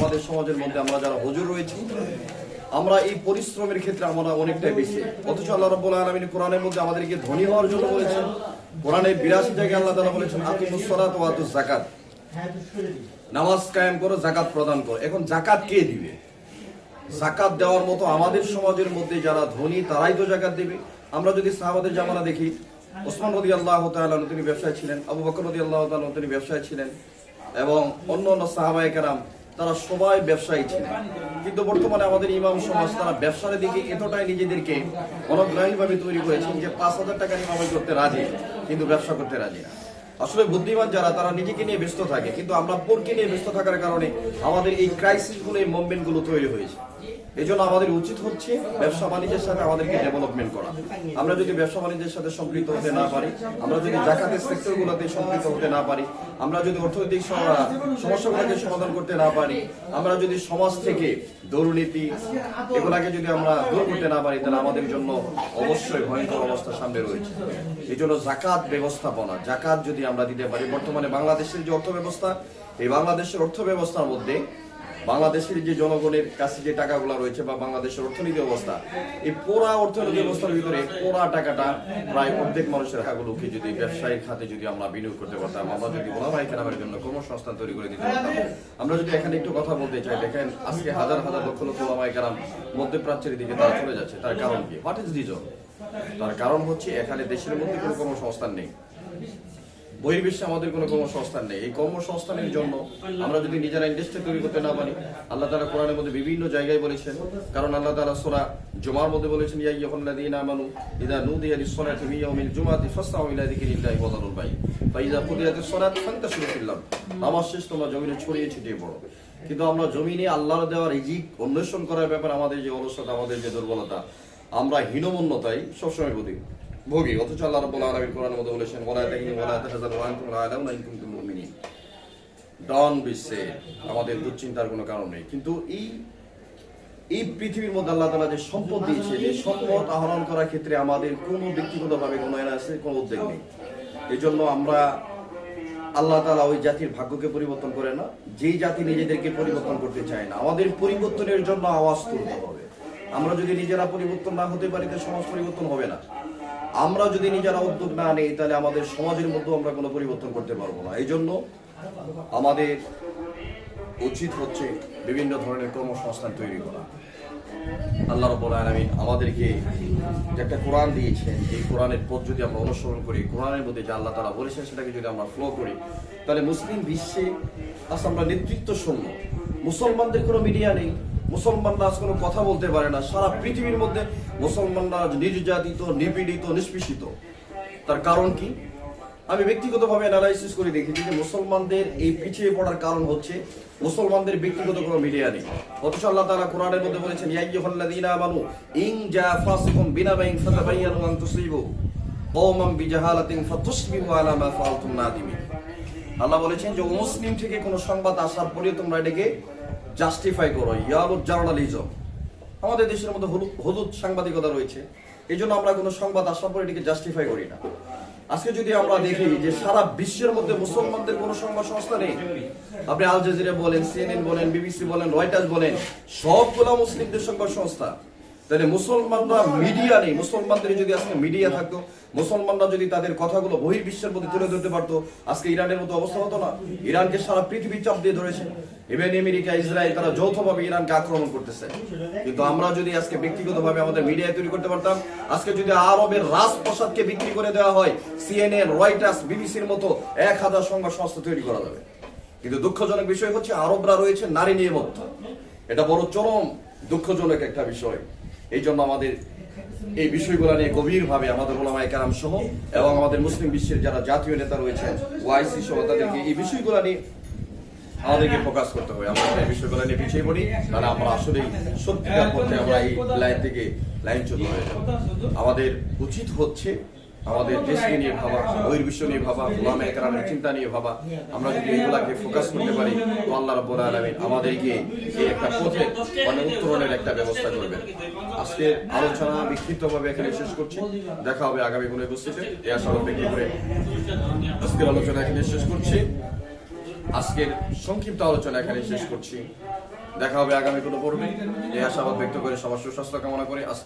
আমাদের সমাজের মধ্যে আমরা যারা হুজুর রয়েছি, আমরা এই পরিশ্রমের ক্ষেত্রে আমরা অনেকটাই বেশি। অথচ আল্লাহ রাব্বুল আলামিন কোরআনের মধ্যে আমাদেরকে ধনী হওয়ার জন্য বলেছেন। কোরআনে 82 জায়গায় আল্লাহ তাআলা বলেছেন আকিমুস সালাত ওয়া আতুজ যাকাত, নামাজ কায়েম করো, যাকাত প্রদান করো। এখন যাকাত কে দিবে? যাকাত দেওয়ার মতো আমাদের সমাজের মধ্যে যারা ধনী তারাই তো যাকাত দেবে। আমরা যদি সাহাবাদের জামানা দেখি, ওসমান রাদিয়াল্লাহু তাআলা তিনি ব্যবসায়ী ছিলেন, আবু বকর রাদিয়াল্লাহু তাআলা তিনি ব্যবসায়ী ছিলেন, এবং অন্যান্য সাহাবায়ে কেরাম তারা সবাই ব্যবসায়ী ছিলেন। কিন্তু বর্তমানে আমাদের ইমাম সমাজ তারা ব্যবসার দিকে এতটাই নিজেদেরকে অনগ্রাহীভাবে তৈরি করেছেন যে 5,000 টাকা ইমামতি করতে রাজি, কিন্তু ব্যবসা করতে রাজি না। আসলে বুদ্ধিমান যারা তারা নিজেকে নিয়ে ব্যস্ত থাকে, কিন্তু আমরা পরকে নিয়ে ব্যস্ত থাকার কারণে আমাদের এই ক্রাইসিসগুলো, এই মুভমেন্টগুলো তৈরি হয়েছে। এই জন্য আমাদের উচিত হচ্ছে ব্যবসা বাণিজ্যের সাথে আমাদেরকে ডেভেলপমেন্ট করা। আমরা যদি ব্যবসা বাণিজ্যের সাথে সম্পৃক্ত হতে না পারি, আমরা যদি জাকাতের সেক্টরগুলোতে সম্পৃক্ত হতে না পারি, আমরা যদি অর্থনৈতিক সমস্যাগুলোকে সমাধান করতে না পারি, আমরা যদি সমাজ থেকে দুর্নীতি এগুলাকে যদি আমরা দূর করতে না পারি, তাহলে আমাদের জন্য অবশ্যই ভয়ঙ্কর অবস্থা সামনে রয়েছে। এই জন্য জাকাত ব্যবস্থাপনা, জাকাত যদি আমরা দিতে পারি, বর্তমানে বাংলাদেশের যে অর্থ ব্যবস্থা, এই বাংলাদেশের অর্থ ব্যবস্থার মধ্যে বাংলাদেশের যে জনগণের কাছে যে টাকাগুলো রয়েছে বা বাংলাদেশের অর্থনীতি অবস্থা, এই পুরা অর্থনীতি ব্যবস্থার ভিতরে পুরা টাকাটা প্রায় অর্ধেক মানুষের টাকাগুলোকে যদি ব্যবসায়িক খাতে যদি আমরা বিনিয়োগ করতে পারতাম, আমরা যদি ওলামায়ে কেরামের জন্য কর্মসংস্থান তৈরি করে দিতে পারতাম। আমরা যদি এখানে একটু কথা বলতে চাই, দেখেন আজকে হাজার হাজার লক্ষ লক্ষ ওলামায়ে কেরাম মধ্যপ্রাচ্যের দিকে তারা চলে যাচ্ছে। তার কারণ কি? What is reason? তার কারণ হচ্ছে এখানে দেশের মধ্যে কোনো কর্মসংস্থান নেই, বহির্বিশ্বে আমাদের কোনো কর্মসংস্থান নেই। এই কর্মসংস্থানের জন্য আমরা যদি নিজেরা ইন্ডাস্ট্রি তৈরি করতে না পারি, আল্লাহ তাআলা কোরআনের মধ্যে বিভিন্ন জায়গায় বলেছেন। কারণ আল্লাহ তাআলা সূরা জুমার মধ্যে বলেছেন ইয়া আইয়ুহাল্লাযীনা আমানু ইযা নুদিয়া লিস-সালাতি মিন ইয়াউমিল জুমআতি ফাসআউ ইলা যিকরিল্লাহি ওয়া যারুল বাই' ফাইযা কুদিয়াতিস সালাত ফান্তাশিরু ফিল আরদ। নামাজ শেষ তোমরা জমিনে ছড়িয়ে ছিটিয়ে পড়ো। কিন্তু আমরা জমিনে আল্লাহর দেওয়া রিজিক অন্বেষণ করার ব্যাপারে আমাদের যে অলসতা, আমাদের যে দুর্বলতা, আমরা হীনমন্যতায় সবসময় ভোগী। অথচ আল্লাহ রাব্বুল আলামিন কোরআনের মধ্যে বলেছেন ওয়ালা তাহিনু ওয়ালা তাহজানু ওয়া আনতুম আ'লাউনা ইন কুনতুম মুমিনিন। ডন্ট বি স্যাড, আমাদের দুশ্চিন্তার কোনো কারণ নেই। কিন্তু এই পৃথিবীর মধ্যে আল্লাহ তাআলা যে সম্পদ দিয়েছে, এই সম্পদ আহরণ করার ক্ষেত্রে আমাদের কোনো ব্যক্তিগতভাবে কোনো এনআরসি কোনো উদ্যোগ নেই। এই জন্য আমরা আল্লাহ তাআলা ওই জাতির ভাগ্যকে পরিবর্তন করে না, যেই জাতি নিজেদেরকে পরিবর্তন করতে চায় না। আমাদের পরিবর্তনের জন্য আওয়াজ তুলতে হবে। আমরা যদি নিজেরা পরিবর্তন না হতে পারি, তাহলে সমাজ পরিবর্তন হবে না। আমরা যদি নিজেরা উদ্যোগ না নেই, তাহলে আমাদের সমাজের মধ্যে আমরা কোনো পরিবর্তন করতে পারবো না। এই জন্য আমাদের উচিত হচ্ছে বিভিন্ন ধরনের কর্মসংস্থান তৈরি করা। আল্লাহ রাব্বুল আলামিন আমাদেরকে যে একটা কোরআন দিয়েছেন, এই কোরআনের পথ যদি আমরা অনুসরণ করি, কোরআনের মধ্যে যে আল্লাহ তাআলা বলেছেন সেটাকে যদি আমরা ফলো করি, তাহলে মুসলিম বিশ্বে আজ আমরা নেতৃত্ব শূন্য। মুসলমানদের কোনো মিডিয়া নেই, মুসলমানরা আজ কোনো কথা বলতে পারে না। সারা পৃথিবীর মধ্যে মুসলমানরা নির্যাতিত, নিপীড়িত, নিষ্পেষিত। তার কারণ কি? আমি ব্যক্তিগতভাবে অ্যানালাইসিস করে দেখেছি যে মুসলমানদের এই পিছিয়ে পড়ার কারণ হচ্ছে মুসলমানদের ব্যক্তিগত কোনো মিডিয়া নেই। অথচ আল্লাহ তাআলা কোরআনের মধ্যে বলেছেন ইয়া আইয়ুহাল্লাযীনা আমানু ইন জা ফাসিকুম বিনাবাইন ফাতাবায়ানু আন তুসিবু কওমান বিজাহালাতিন ফাতুসবিহু আলা মা ফাআলতুম নাদিমিন। আল্লাহ বলেছেন যে মুসলিম থেকে কোনো সংবাদ আসার পরে তোমরা এটাকে জাস্টিফাই করো। ইয়ালুট জার্নালিজম, আমাদের দেশের মধ্যে হলুদ সাংবাদিকতা রয়েছে। এই জন্য আমরা কোনো সংবাদ আসার পরে এটাকে জাস্টিফাই করি না। আজকে যদি আমরা দেখি যে সারা বিশ্বের মধ্যে মুসলমানদের কোনো সংবাদ সংস্থা নেই, আপনি আল জাজিরা বলেন, সিএনএন বলেন, বিবিসি বলেন, রয়টার্স বলেন, সবগুলো মুসলিমদের সংবাদ সংস্থা। তাহলে মুসলমানরা মিডিয়া নেই। মুসলমানদের যদি আজকে মিডিয়া থাকতো, মুসলমানরা যদি তাদের কথাগুলো বহির্বিশ্বের মধ্যে তুলে ধরতে পারতো, আজকে ইরানের মতো অবস্থা হতো না। ইরানকে সারা পৃথিবী চাপ দিয়ে ধরেছে। ইভেন আমেরিকা, ইসরায়েল তারা যৌথভাবে ইরানকে আক্রমণ করতেছে। কিন্তু আমরা যদি আজকে ব্যক্তিগতভাবে আমাদের মিডিয়া তৈরি করতে পারতাম, আজকে যদি আরবের রাজপ্রাসাদকে বিক্রি করে দেওয়া হয়, সিএনএন, রয়টার্স, বিবিসির মতো 1000 সংবাদ সংস্থা তৈরি করা যাবে। কিন্তু দুঃখজনক বিষয় হচ্ছে আরবরা রয়েছে নারী নিরাপত্তা। এটা বড় চরম দুঃখজনক একটা বিষয়। এই জন্য আমাদের এই বিষয়গুলো নিয়ে গভীরভাবে আমাদের ওলামায়ে কেরাম সহ এবং আমাদের মুসলিম বিশ্বের যারা জাতীয় নেতা রয়েছেন, ওআইসি সহ, তাদেরকে এই বিষয়গুলো নিয়ে আমাদেরকে ফোকাস করতে হবে। আমরা এই বিষয়গুলো নিয়ে পিছিয়ে পড়ি, তাহলে আমরা আসলে সত্যিকার পথে আমরা এই লাইন থেকে লাইনচ্যুত হয়ে যাব। আমাদের উচিত হচ্ছে আমাদের দেশকে নিয়ে ভাবা, বহির্বিশ্ব নিয়ে ভাবা, ওলামায়ে কেরামের চিন্তা নিয়ে ভাবা। আমরা যদি এগুলাকে ফোকাস করতে পারি, তো আল্লাহ রাব্বুল আলামিন আমাদেরকে এই একটা পথে উত্তরণের একটা ব্যবস্থা করবেন। আজকে আলোচনা বিক্ষিপ্তভাবে এখানে শেষ করছি। দেখা হবে আগামী কোনো উপস্থিতিতে। এই আশা ব্যক্ত করে আজকের আলোচনা এখানে শেষ করছি। আজকের সংক্ষিপ্ত আলোচনা এখানে শেষ করছি। দেখা হবে আগামী কোনো পর্বে। এই আশাবাদ ব্যক্ত করে সবার সুস্বাস্থ্য কামনা করে আজকে